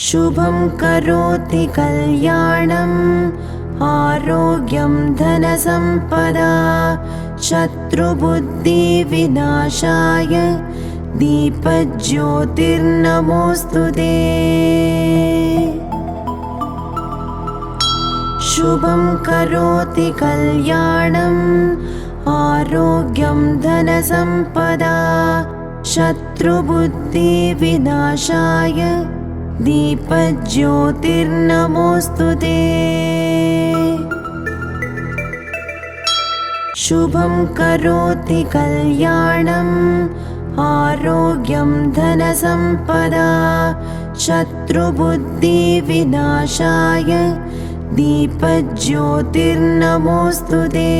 शुभं करोति कल्याणम् आरोग्यं धनसम्पदा शत्रुबुद्धिविनाशाय दीपज्योतिर्नमोऽस्तुते। शुभं करोति कल्याणम् आरोग्यं धनसम्पदा शत्रुबुद्धिविनाशाय दीपज्योतिर्नमोऽस्तुते। शुभं करोति कल्याणम् आरोग्यं धनसम्पदा शत्रुबुद्धिविनाशाय दीपज्योतिर्नमोऽस्तुते।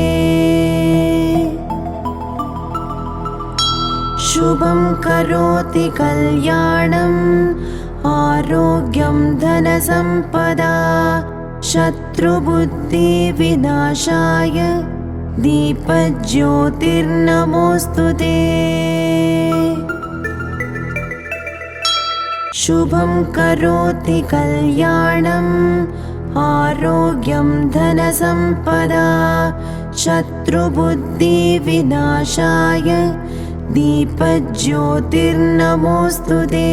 शुभं करोति कल्याणम् आरोग्यं धनसम्पदा शत्रुबुद्धिविनाशाय दीपज्योतिर्नमोऽस्तुते। शुभं करोति कल्याणम् आरोग्यं धनसम्पदा शत्रुबुद्धिविनाशाय दीपज्योतिर्नमोऽस्तुते।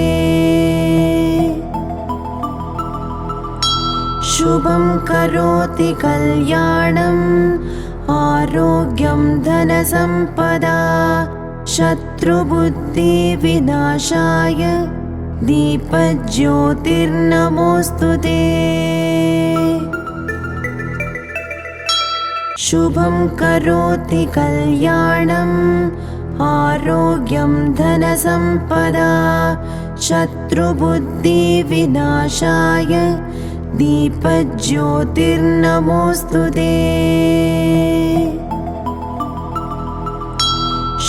शुभं करोति कल्याणम् आरोग्यं धनसम्पदा शत्रुबुद्धिविनाशाय दीपज्योतिर्नमोऽस्तुते। शुभं करोति कल्याणम् आरोग्यं धनसम्पदा शत्रुबुद्धिविनाशाय दीपज्योतिर्नमोऽस्तुते।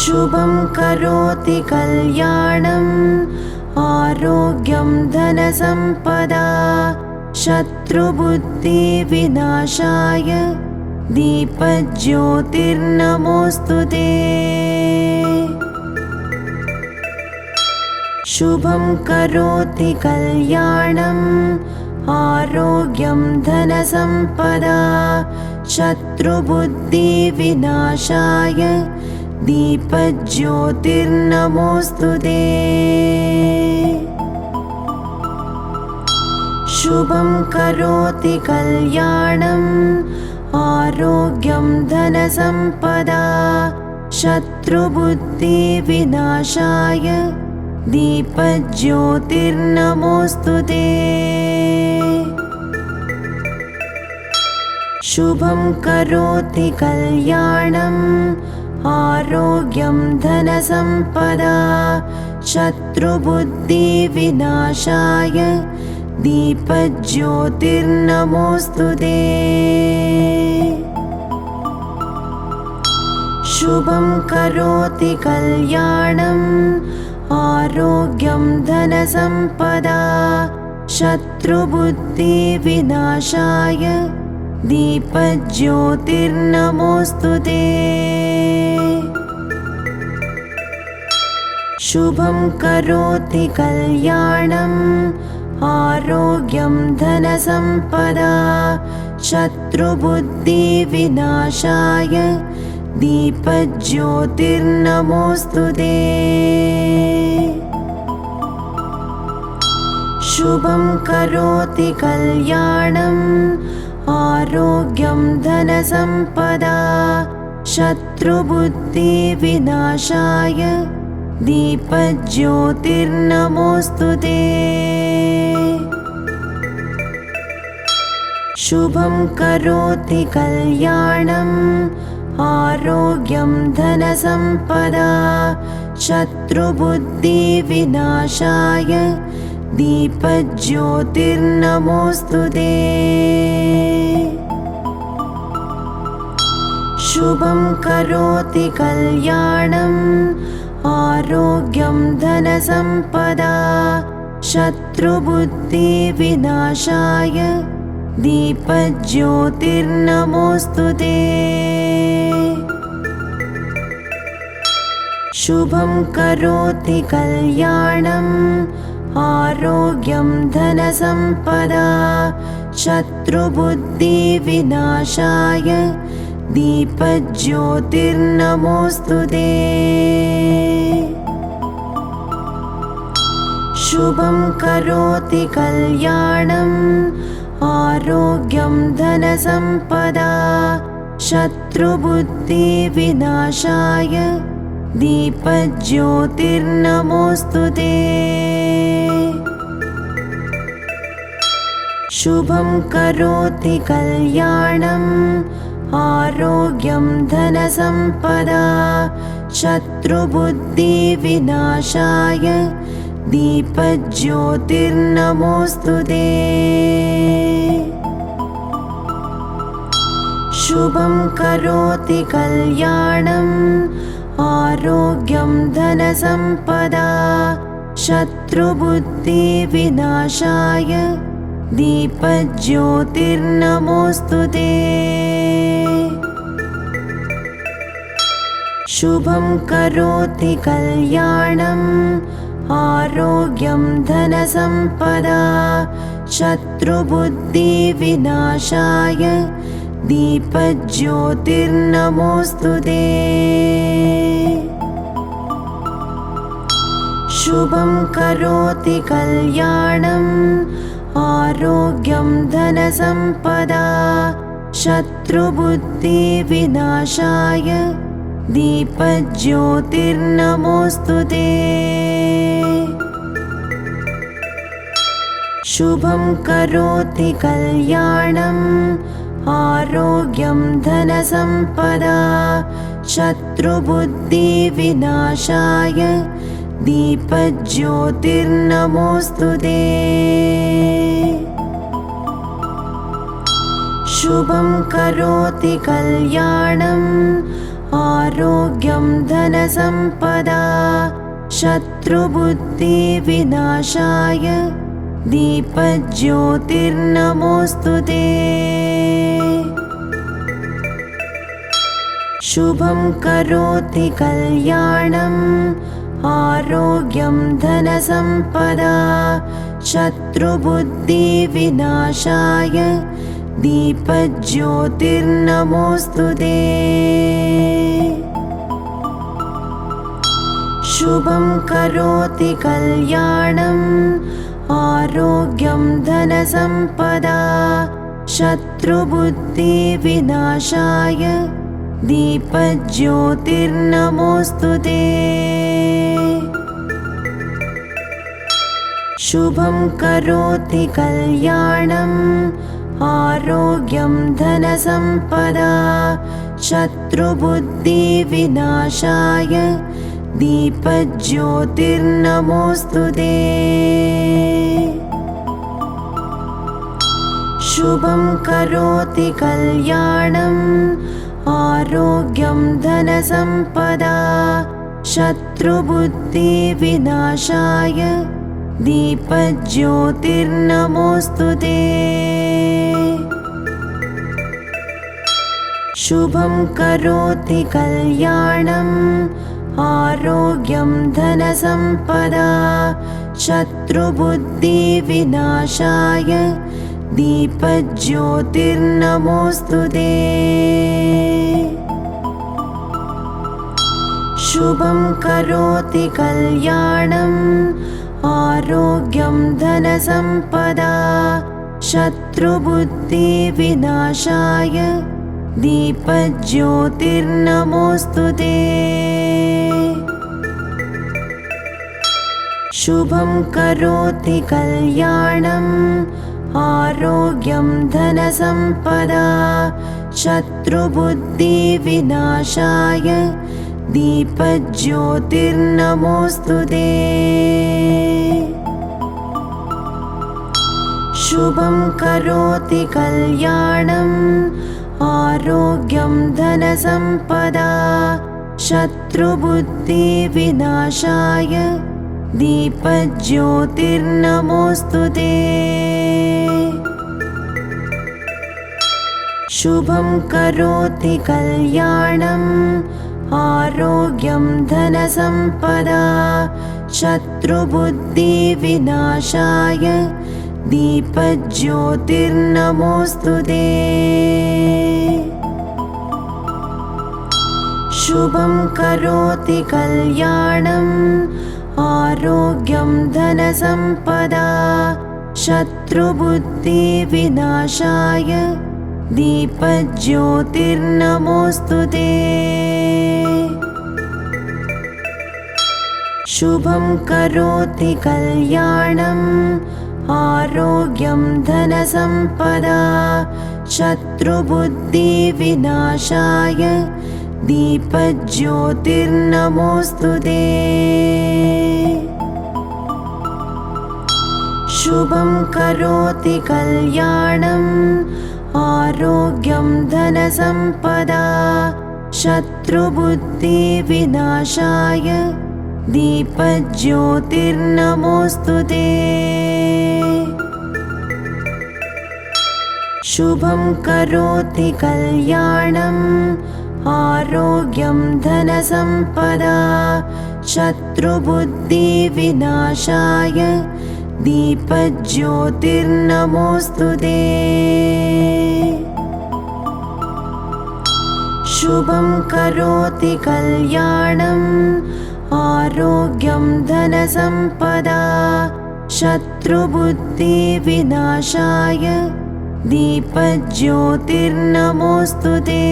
शुभं करोति कल्याणम् आरोग्यं धनसम्पदा शत्रुबुद्धिविनाशाय दीपज्योतिर्नमोऽस्तुते। शुभं करोति कल्याणम् आरोग्यं धनसम्पदा शत्रुबुद्धिविनाशाय दीपज्योतिर्नमोऽस्तुते। शुभं करोति कल्याणम् आरोग्यं धनसम्पदा शत्रुबुद्धिविनाशाय दीपज्योतिर्नमोऽस्तुते। शुभं करोति कल्याणम् आरोग्यं धनसम्पदा शत्रुबुद्धिविनाशाय दीपज्योतिर्नमोऽस्तुते। शुभं करोति कल्याणम् आरोग्यं धनसम्पदा शत्रुबुद्धिविनाशाय दीपज्योतिर्नमोऽस्तुते। शुभं करोति कल्याणम् आरोग्यं धनसम्पदा शत्रुबुद्धिविनाशाय दीपज्योतिर्नमोऽस्तुते। शुभं करोति कल्याणम् आरोग्यं धनसम्पदा शत्रुबुद्धिविनाशाय दीपज्योतिर्नमोऽस्तुते। शुभं करोति कल्याणम् आरोग्यं धनसम्पदा शत्रुबुद्धिविनाशाय दीपज्योतिर्नमोऽस्तुते। शुभं करोति कल्याणम् आरोग्यं धनसम्पदा शत्रुबुद्धिविनाशाय दीपज्योतिर्नमोऽस्तुते। शुभं करोति कल्याणम् आरोग्यं धनसम्पदा शत्रुबुद्धिविनाशाय दीपज्योतिर्नमोऽस्तु ते। शुभं करोति कल्याणम् आरोग्यं धनसम्पदा शत्रुबुद्धिविनाशाय दीपज्योतिर्नमोऽस्तु ते। शुभं करोति कल्याणम् आरोग्यं धनसम्पदा शत्रुबुद्धिविनाशाय दीपज्योतिर्नमोऽस्तु ते। शुभं करोति कल्याणम् आरोग्यं धनसम्पदा शत्रुबुद्धिविनाशाय दीपज्योतिर्नमोऽस्तु ते। शुभं करोति कल्याणम् आरोग्यं धनसम्पदा शत्रुबुद्धिविनाशाय दीपज्योतिर्नमोऽस्तु ते। शुभं करोति कल्याणम् आरोग्यं धनसम्पदा शत्रुबुद्धिविनाशाय दीपज्योतिर्नमोऽस्तु ते। शुभं करोति कल्याणम् आरोग्यं धनसम्पदा शत्रुबुद्धिविनाशाय दीपज्योतिर्नमोऽस्तु ते। शुभं करोति कल्याणम् आरोग्यं धनसम्पदा शत्रुबुद्धिविनाशाय दीपज्योतिर्नमोऽस्तु ते। शुभं करोति कल्याणम् आरोग्यं धनसम्पदा शत्रुबुद्धिविनाशाय दीपज्योतिर्नमोऽस्तु ते। शुभं करोति कल्याणम् आरोग्यं धनसम्पदा शत्रुबुद्धिविनाशाय दीपज्योतिर्नमोऽस्तु ते। शुभं करोति कल्याणम् आरोग्यं धनसम्पदा शत्रुबुद्धिविनाशाय दीपज्योतिर्नमोऽस्तु ते। शुभं करोति कल्याणम् आरोग्यं धनसम्पदा शत्रुबुद्धिविनाशाय दीपज्योतिर्नमोऽस्तु ते। शुभं करोति कल्याणम् आरोग्यं धनसम्पदा शत्रुबुद्धिविनाशाय दीपज्योतिर्नमोऽस्तु ते। शुभं करोति कल्याणम् आरोग्यं धनसम्पदा शत्रुबुद्धिविनाशाय दीपज्योतिर्नमोऽस्तु ते। शुभं करोति कल्याणम् आरोग्यं धनसम्पदा शत्रुबुद्धिविनाशाय दीपज्योतिर्नमोऽस्तु ते। शुभं करोति कल्याणम् आरोग्यं धनसम्पदा शत्रुबुद्धिविनाशाय दीपज्योतिर्नमोऽस्तु ते। शुभं करोति कल्याणम् आरोग्यं धनसम्पदा शत्रुबुद्धिविनाशाय दीपज्योतिर्नमोऽस्तुते। शुभं करोति कल्याणम् आरोग्यं धनसम्पदा शत्रुबुद्धिविनाशाय दीपज्योतिर्नमोऽस्तुते। शुभं करोति कल्याणम् आरोग्यं धनसम्पदा शत्रुबुद्धिविनाशाय दीपज्योतिर्नमोऽस्तुते। शुभं करोति कल्याणम् आरोग्यं धनसम्पदा शत्रुबुद्धिविनाशाय दीपज्योतिर्नमोऽस्तुते। शुभं करोति कल्याणम् आरोग्यं धनसम्पदा शत्रुबुद्धिविनाशाय दीपज्योतिर्नमोऽस्तुते। शुभं करोति कल्याणम् आरोग्यं धनसम्पदा शत्रुबुद्धिविनाशाय दीपज्योतिर्नमोऽस्तुते।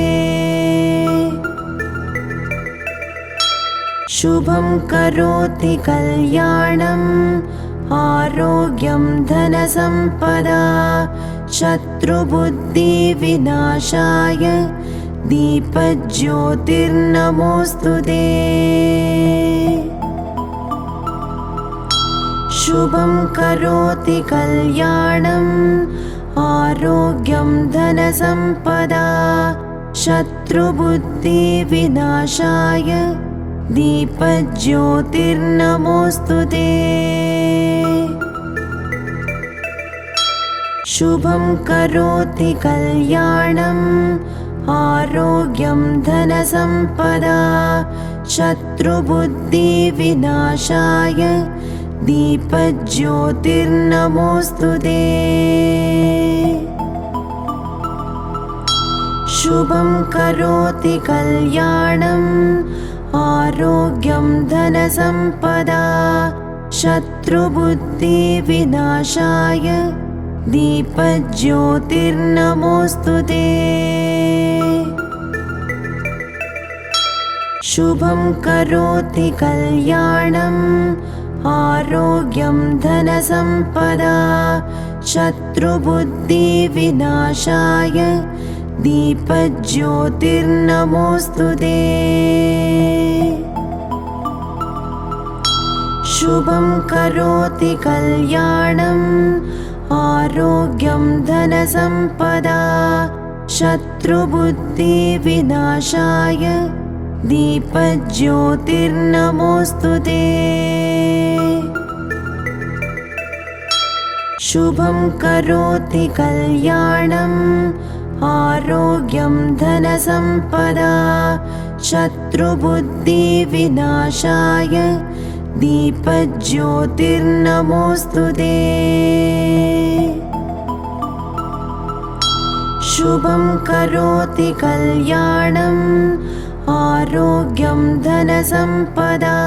शुभं करोति कल्याणम् आरोग्यं धनसम्पदा शत्रुबुद्धिविनाशाय दीपज्योतिर्नमोऽस्तुते। शुभं करोति कल्याणम् आरोग्यं धनसम्पदा शत्रुबुद्धिविनाशाय दीपज्योतिर्नमोऽस्तुते। शुभं करोति कल्याणम् आरोग्यं धनसम्पदा शत्रुबुद्धिविनाशाय दीपज्योतिर्नमोऽस्तुते। शुभं करोति कल्याणम् आरोग्यं धनसम्पदा शत्रुबुद्धिविनाशाय दीपज्योतिर्नमोऽस्तुते। शुभं करोति कल्याणम् आरोग्यं धनसम्पदा शत्रुबुद्धिविनाशाय दीपज्योतिर्नमोऽस्तुते। शुभं करोति कल्याणम् आरोग्यं धनसम्पदा शत्रुबुद्धिविनाशाय दीपज्योतिर्नमोऽस्तुते। शुभं करोति कल्याणम् आरोग्यं धनसम्पदा शत्रुबुद्धिविनाशाय दीपज्योतिर्नमोऽस्तुते। शुभं करोति कल्याणम् आरोग्यं धनसम्पदा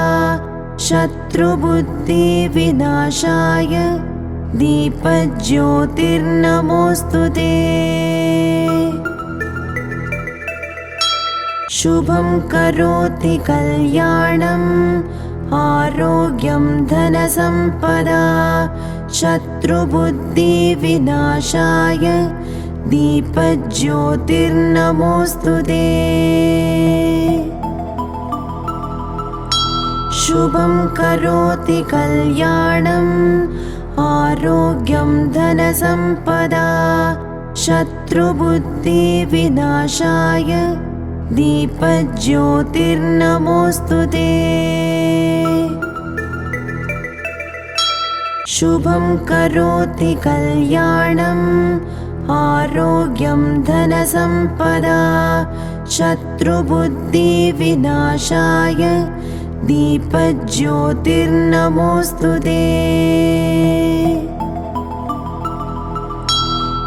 शत्रुबुद्धिविनाशाय दीपज्योतिर्नमोऽस्तुते। शुभं करोति कल्याणम् आरोग्यं धनसम्पदा शत्रुबुद्धिविनाशाय दीपज्योतिर्नमोऽस्तुते। शुभं करोति कल्याणम् आरोग्यं धनसम्पदा शत्रुबुद्धिविनाशाय दीपज्योतिर्नमोऽस्तुते। शुभं करोति कल्याणम् आरोग्यं धनसम्पदा शत्रुबुद्धिविनाशाय दीपज्योतिर्नमोऽस्तु ते।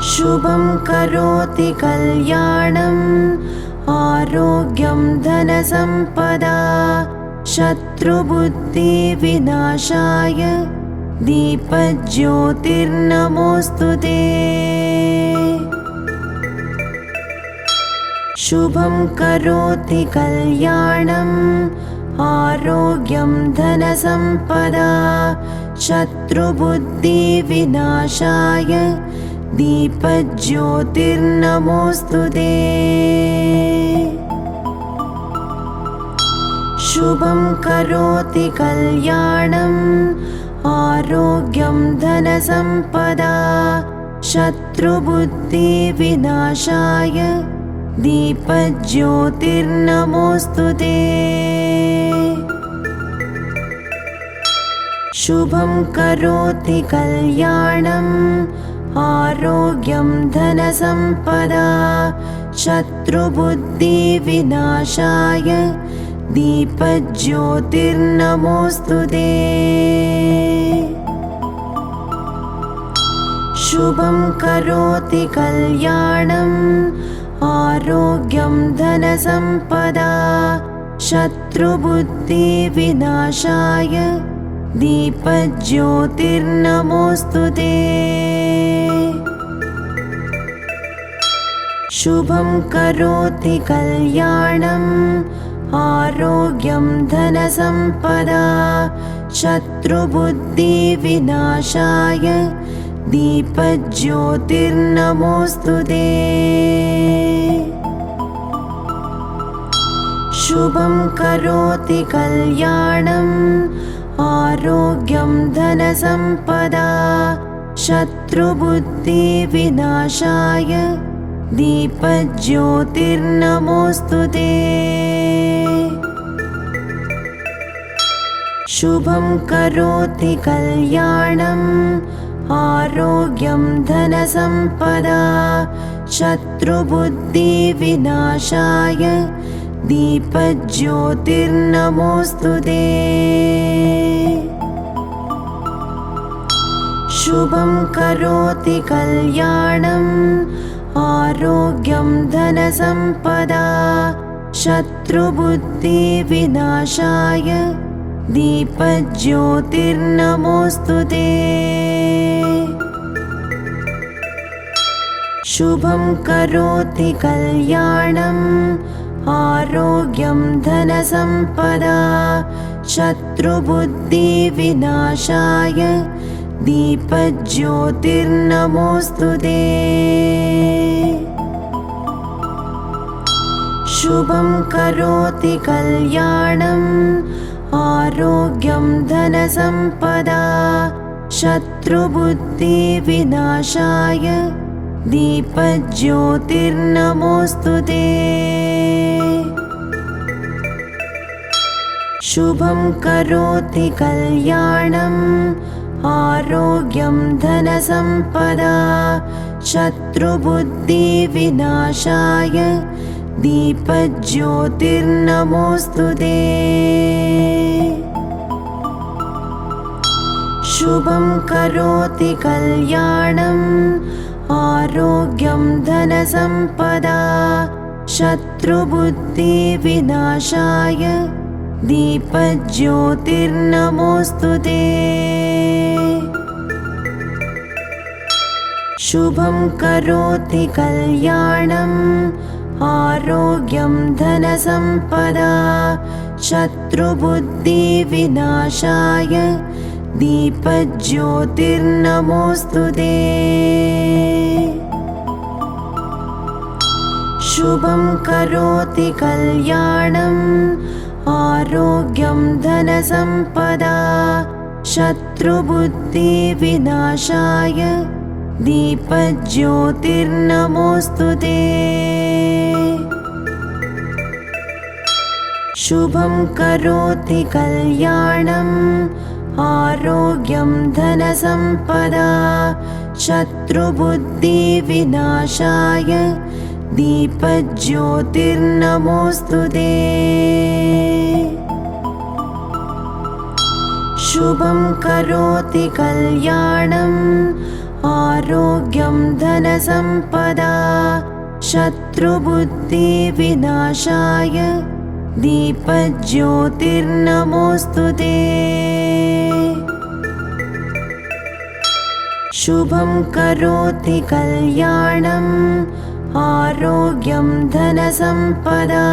शुभं करोति कल्याणम् आरोग्यं धनसम्पदा शत्रुबुद्धिविनाशाय दीपज्योतिर्नमोऽस्तु ते। शुभं करोति कल्याणम् आरोग्यं धनसम्पदा शत्रुबुद्धिविनाशाय दीपज्योतिर्नमोऽस्तु ते। शुभं करोति कल्याणम् आरोग्यं धनसम्पदा शत्रुबुद्धिविनाशाय दीपज्योतिर्नमोऽस्तु ते। शुभं करोति कल्याणम् आरोग्यं धनसम्पदा शत्रुबुद्धिविनाशाय दीपज्योतिर्नमोऽस्तु ते। शुभं करोति कल्याणम् आरोग्यं धनसम्पदा शत्रुबुद्धिविनाशाय दीपज्योतिर्नमोऽस्तु ते। शुभं करोति कल्याणम् आरोग्यं धनसम्पदा शत्रुबुद्धिविनाशाय दीपज्योतिर्नमोऽस्तु ते। शुभं करोति कल्याणम् आरोग्यं धनसम्पदा शत्रुबुद्धिविनाशाय दीपज्योतिर्नमोऽस्तु ते। शुभं करोति कल्याणम् आरोग्यं धनसम्पदा शत्रुबुद्धिविनाशाय दीपज्योतिर्नमोऽस्तु ते। शुभं करोति कल्याणम् आरोग्यं धनसम्पदा शत्रुबुद्धिविनाशाय दीपज्योतिर्नमोऽस्तु ते। शुभं करोति कल्याणम् आरोग्यं धनसम्पदा शत्रुबुद्धिविनाशाय दीपज्योतिर्नमोऽस्तु ते। शुभं करोति कल्याणम् आरोग्यं धनसम्पदा शत्रुबुद्धिविनाशाय दीपज्योतिर्नमोऽस्तु ते। शुभं करोति कल्याणम् आरोग्यं धनसम्पदा शत्रुबुद्धिविनाशाय दीपज्योतिर्नमोऽस्तु ते। शुभं करोति कल्याणम् आरोग्यं धनसम्पदा शत्रुबुद्धिविनाशाय दीपज्योतिर्नमोऽस्तु ते। शुभं करोति कल्याणम् आरोग्यं धनसम्पदा शत्रुबुद्धिविनाशाय दीपज्योतिर्नमोऽस्तु ते। शुभं करोति कल्याणम् आरोग्यं धनसम्पदा शत्रुबुद्धिविनाशाय दीपज्योतिर्नमोऽस्तु ते। शुभं करोति कल्याणम् आरोग्यं धनसम्पदा शत्रुबुद्धिविनाशाय दीपज्योतिर्नमोऽस्तु ते। शुभं करोति कल्याणम् आरोग्यं धनसम्पदा शत्रुबुद्धिविनाशाय दीपज्योतिर्नमोऽस्तुते शुभं करोति कल्याणम् आरोग्यं धनसम्पदा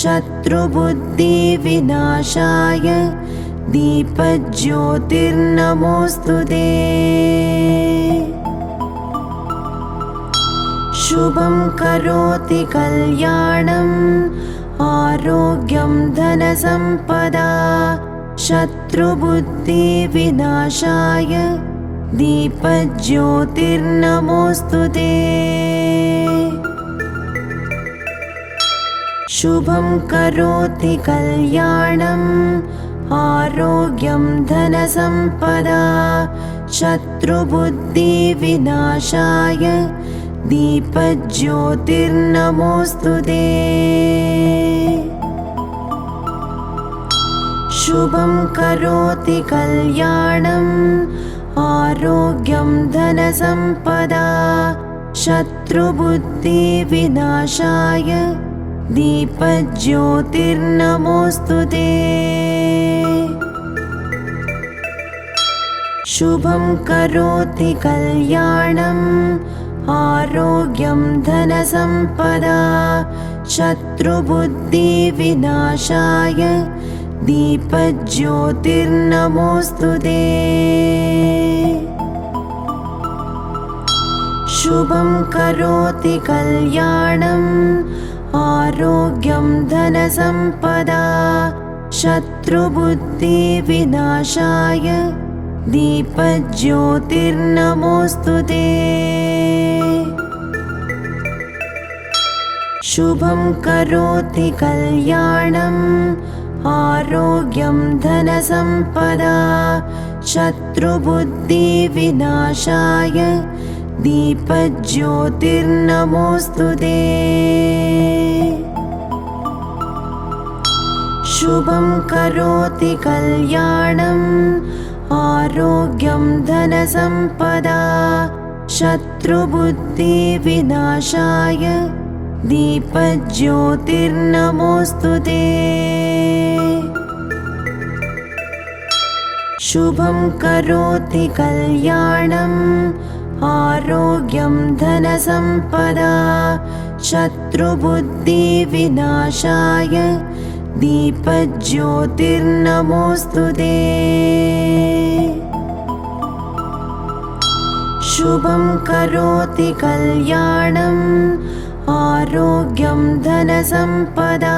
शत्रुबुद्धिविनाशाय दीपज्योतिर्नमोऽस्तुते शुभं करोति कल्याणम् आरोग्यं धनसम्पदा शत्रुबुद्धिविनाशाय दीपज्योतिर्नमोऽस्तुते शुभं करोति कल्याणम् आरोग्यं धनसम्पदा शत्रुबुद्धिविनाशाय दीपज्योतिर्नमोऽस्तुते शुभं करोति कल्याणम् आरोग्यं धनसम्पदा शत्रुबुद्धिविनाशाय दीपज्योतिर्नमोऽस्तुते शुभं करोति कल्याणम् आरोग्यं धनसम्पदा शत्रुबुद्धिविनाशाय दीपज्योतिर्नमोऽस्तुते शुभं करोति कल्याणम् आरोग्यं धनसम्पदा शत्रुबुद्धिविनाशाय दीपज्योतिर्नमोऽस्तुते शुभं करोति कल्याणम् आरोग्यं धनसम्पदा शत्रुबुद्धिविनाशाय दीपज्योतिर्नमोऽस्तुते शुभं करोति कल्याणम् आरोग्यं धनसम्पदा शत्रुबुद्धिविनाशाय दीपज्योतिर्नमोऽस्तुते शुभं करोति कल्याणम् आरोग्यं धनसम्पदा शत्रुबुद्धिविनाशाय दीपज्योतिर्नमोऽस्तुते शुभं करोति कल्याणम् आरोग्यं धनसम्पदा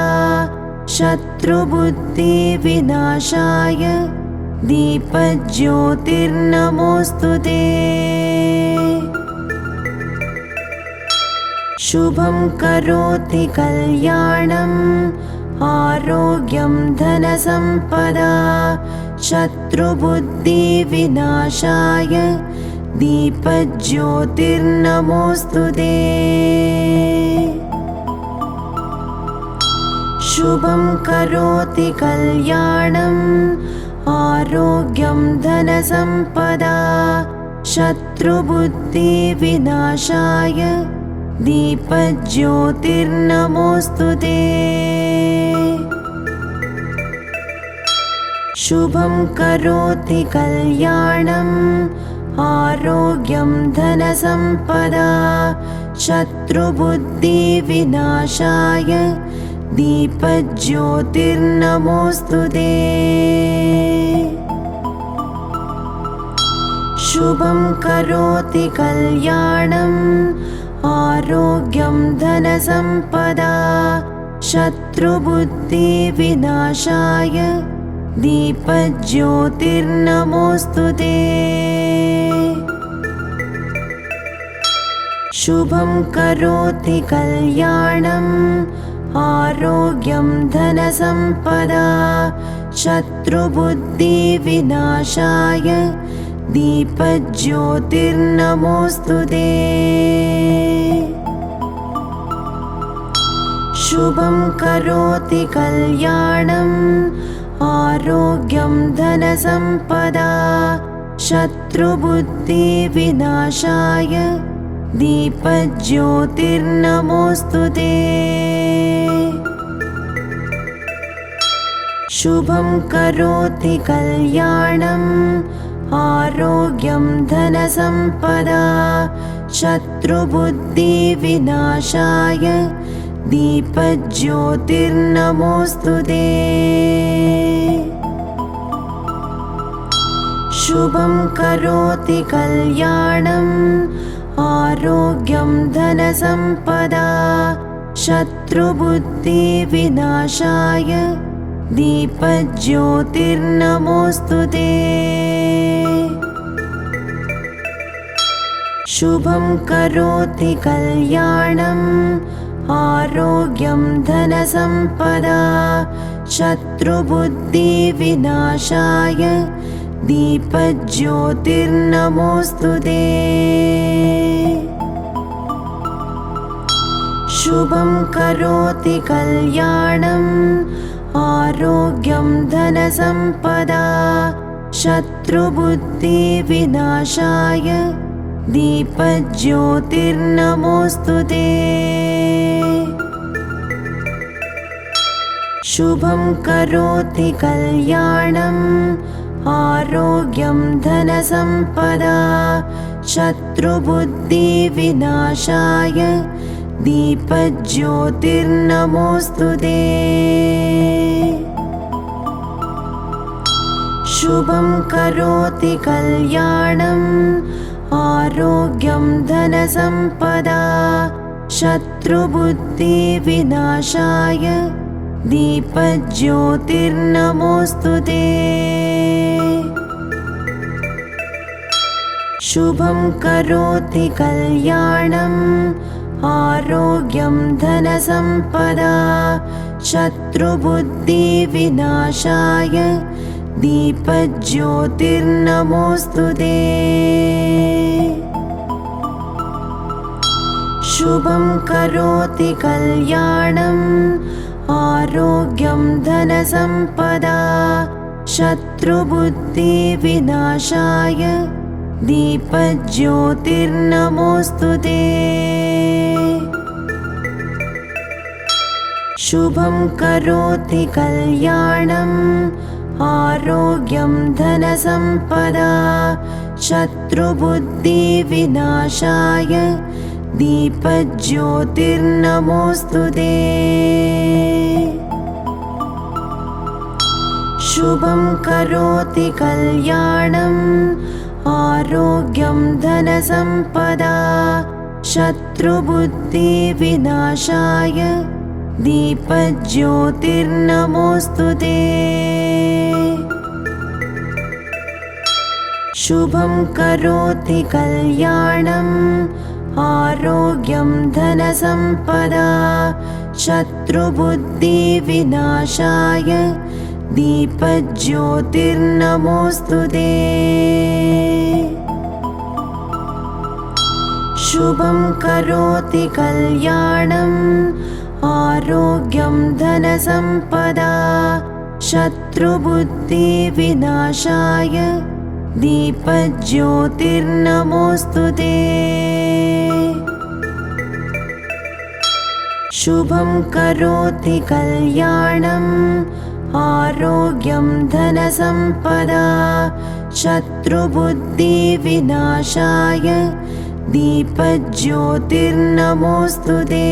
शत्रुबुद्धिविनाशाय दीपज्योतिर्नमोऽस्तुते शुभं करोति कल्याणम् आरोग्यं धनसम्पदा शत्रुबुद्धिविनाशाय दीपज्योतिर्नमोऽस्तुते शुभं करोति कल्याणम् आरोग्यं धनसम्पदा शत्रुबुद्धिविनाशाय दीपज्योतिर्नमोऽस्तुते शुभं करोति कल्याणम् आरोग्यं धनसम्पदा शत्रुबुद्धिविनाशाय दीपज्योतिर्नमोऽस्तुते शुभं करोति कल्याणम् आरोग्यं धनसम्पदा शत्रुबुद्धिविनाशाय दीपज्योतिर्नमोऽस्तुते शुभं करोति कल्याणम् आरोग्यं धनसम्पदा शत्रुबुद्धिविनाशाय दीपज्योतिर्नमोऽस्तुते शुभं करोति कल्याणम् आरोग्यं धनसम्पदा शत्रुबुद्धिविनाशाय दीपज्योतिर्नमोऽस्तु ते। शुभं करोति कल्याणम् आरोग्यं धनसम्पदा शत्रुबुद्धिविनाशाय दीपज्योतिर्नमोऽस्तु ते। शुभं करोति कल्याणम् आरोग्यं धनसम्पदा शत्रुबुद्धिविनाशाय दीपज्योतिर्नमोऽस्तु ते। शुभं करोति कल्याणम् आरोग्यं धनसम्पदा शत्रुबुद्धिविनाशाय दीपज्योतिर्नमोऽस्तु ते। शुभं करोति कल्याणम् आरोग्यं धनसम्पदा शत्रुबुद्धिविनाशाय दीपज्योतिर्नमोऽस्तु ते। शुभं करोति कल्याणम् आरोग्यं धनसम्पदा शत्रुबुद्धिविनाशाय दीपज्योतिर्नमोऽस्तु ते। शुभं करोति कल्याणम् आरोग्यं धनसम्पदा शत्रुबुद्धिविनाशाय दीपज्योतिर्नमोऽस्तु ते। शुभं करोति कल्याणम् आरोग्यं धनसम्पदा शत्रुबुद्धिविनाशाय दीपज्योतिर्नमोऽस्तु ते। शुभं करोति कल्याणम् आरोग्यं धनसम्पदा शत्रुबुद्धिविनाशाय दीपज्योतिर्नमोऽस्तु ते। शुभं करोति कल्याणम् आरोग्यं धनसम्पदा शत्रुबुद्धिविनाशाय दीपज्योतिर्नमोऽस्तु ते। शुभं करोति कल्याणम् आरोग्यं धनसम्पदा शत्रुबुद्धिविनाशाय दीपज्योतिर्नमोऽस्तु ते। शुभं करोति कल्याणम् आरोग्यं धनसम्पदा शत्रुबुद्धिविनाशाय दीपज्योतिर्नमोऽस्तु ते। शुभं करोति कल्याणम् आरोग्यं धनसम्पदा शत्रुबुद्धिविनाशाय दीपज्योतिर्नमोऽस्तु ते। शुभं करोति कल्याणम् आरोग्यं धनसम्पदा शत्रुबुद्धिविनाशाय दीपज्योतिर्नमोऽस्तु ते।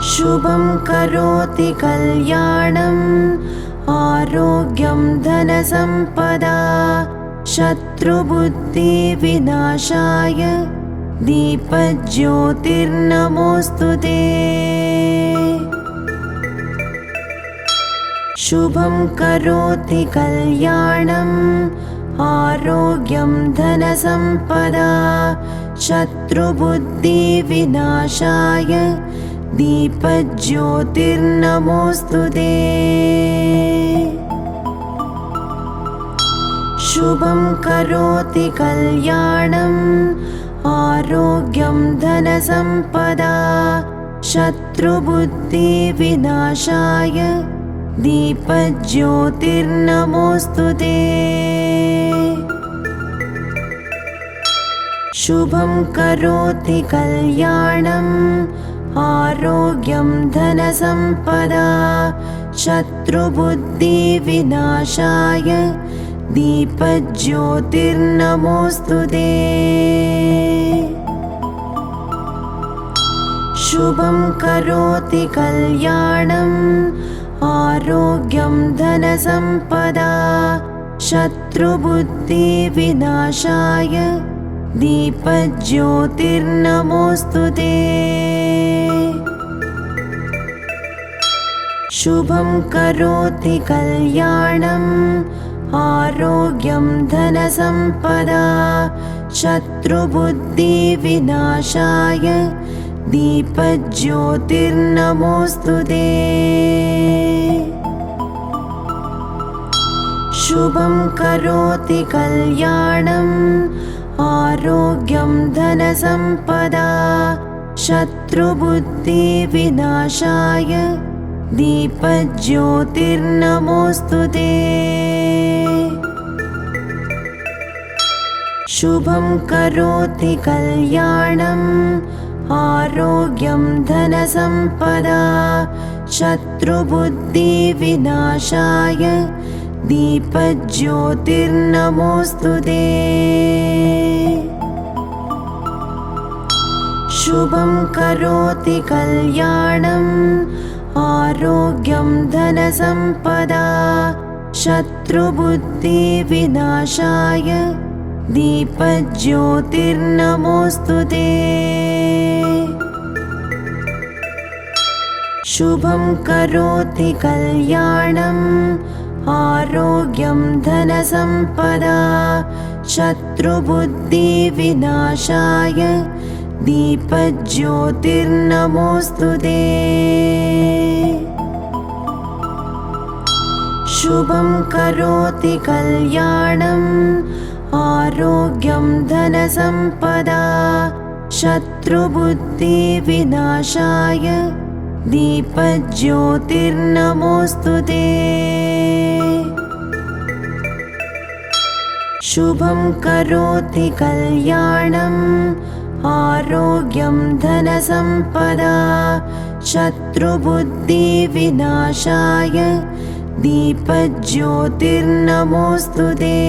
शुभं करोति कल्याणम् आरोग्यं धनसम्पदा शत्रुबुद्धिविनाशाय दीपज्योतिर्नमोऽस्तु ते। शुभं करोति कल्याणम् आरोग्यं धनसम्पदा शत्रुबुद्धिविनाशाय दीपज्योतिर्नमोऽस्तु ते। शुभं करोति कल्याणम् आरोग्यं धनसम्पदा शत्रुबुद्धिविनाशाय दीपज्योतिर्नमोऽस्तु ते। शुभं करोति कल्याणम् आरोग्यं धनसम्पदा शत्रुबुद्धिविनाशाय दीपज्योतिर्नमोऽस्तु ते। शुभं करोति कल्याणम् आरोग्यं धनसम्पदा शत्रुबुद्धिविनाशाय दीपज्योतिर्नमोऽस्तु ते। शुभं करोति कल्याणम् आरोग्यं धनसम्पदा शत्रुबुद्धिविनाशाय दीपज्योतिर्नमोऽस्तु ते। शुभं करोति कल्याणम् आरोग्यं धनसम्पदा शत्रुबुद्धिविनाशाय दीपज्योतिर्नमोऽस्तु ते। शुभं करोति कल्याणम् आरोग्यं धनसम्पदा शत्रुबुद्धिविनाशाय दीपज्योतिर्नमोऽस्तु ते। शुभं करोति कल्याणम् आरोग्यं धनसम्पदा शत्रुबुद्धिविनाशाय दीपज्योतिर्नमोऽस्तु ते। शुभं करोति कल्याणम् आरोग्यं धनसम्पदा शत्रुबुद्धिविनाशाय दीपज्योतिर्नमोऽस्तु ते। शुभं करोति कल्याणम् आरोग्यं धनसम्पदा शत्रुबुद्धिविनाशाय दीपज्योतिर्नमोऽस्तु ते। शुभं करोति कल्याणम् आरोग्यं धनसम्पदा शत्रुबुद्धिविनाशाय दीपज्योतिर्नमोऽस्तु ते।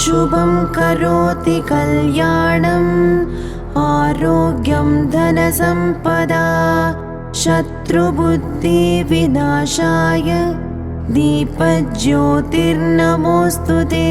शुभं करोति कल्याणम् आरोग्यं धनसम्पदा शत्रुबुद्धिविनाशाय दीपज्योतिर्नमोऽस्तु ते।